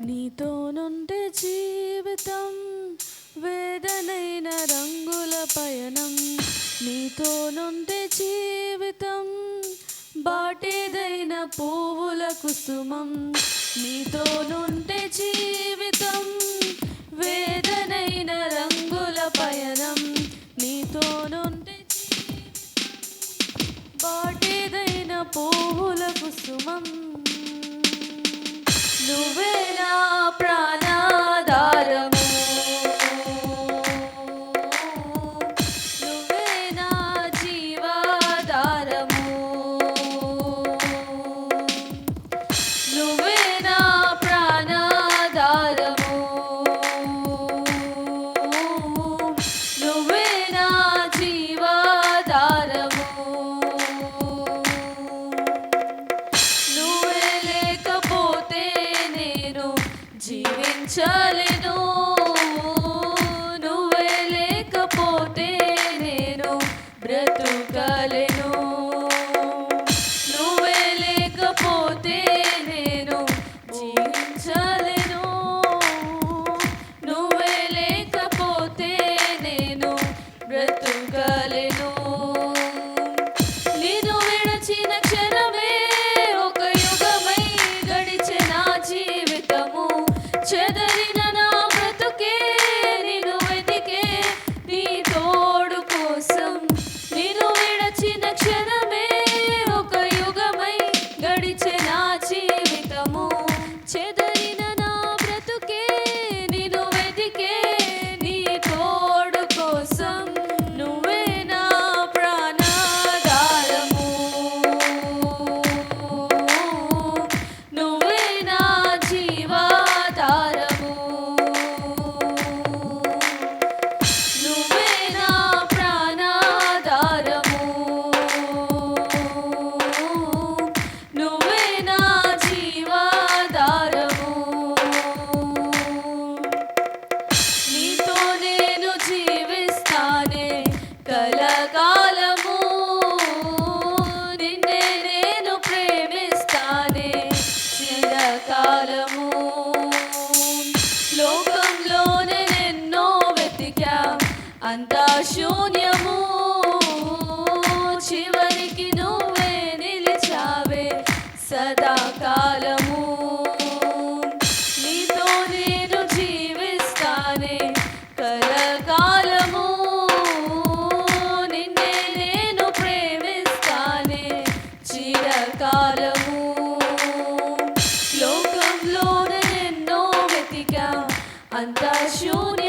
నీతో నుండి జీవితం వేదనైన రంగుల పయనం, నీతో నుండి జీవితం బాటేదైన పువ్వుల కుసుమం, నీతో నుండి జీవితం వేదనైన రంగుల పయనం, నీతో నుండి బాటేదైన పువ్వుల కుసుమం. నువ్వే నా ప్రాణాధారము, నువ్వే నా జీవాధారము, నువ్వే నా ప్రాణాధారము, నువ్వే నా జీవాధారము. నువ్వే లేకపోతే నేను జీవించలేను, నువ్వే లేకపోతే నేను బ్రతుకలేను, నువ్వే లేకపోతే నేను జీవించలేను, నువ్వే లేకపోతే నేను బ్రతుకలేను. నిన్ను విడచిన క్షణమే ఒక యుగమై గడిచే నా జీవితము, చెదరిన నా బ్రతుకే నిన్ను వెతికే నీ తోడు కోసం. నిన్ను విడచిన క్షణమే ఒక యుగమై గడిచే నా జీవితము, చెదరిన నా బ్రతుకే నిన్ను వెతికే నీ తోడు కోసం. నువ్వే నా ప్రాణాధారము, నువ్వే నా జీవాధారము, నువ్వే నా ప్రాణాధారము, నువ్వే నా జీవాధారము. నీతో నేను జీవిస్తానే కలకాలము, నిన్నే నేను ప్రేమిస్తానే చిరకాలము. లోకంలోనే ఎన్నో వెతికా అంతా శూన్యము, చివరికి నువ్వే నిలిచావే సదాకాలము. నీతో నేను జీవిస్తానే కలకాలము, నిన్నే నేను ప్రేమిస్తానే చిరకాలము. లోకంలోనే ఎన్నో వెతికా అంతా శూన్య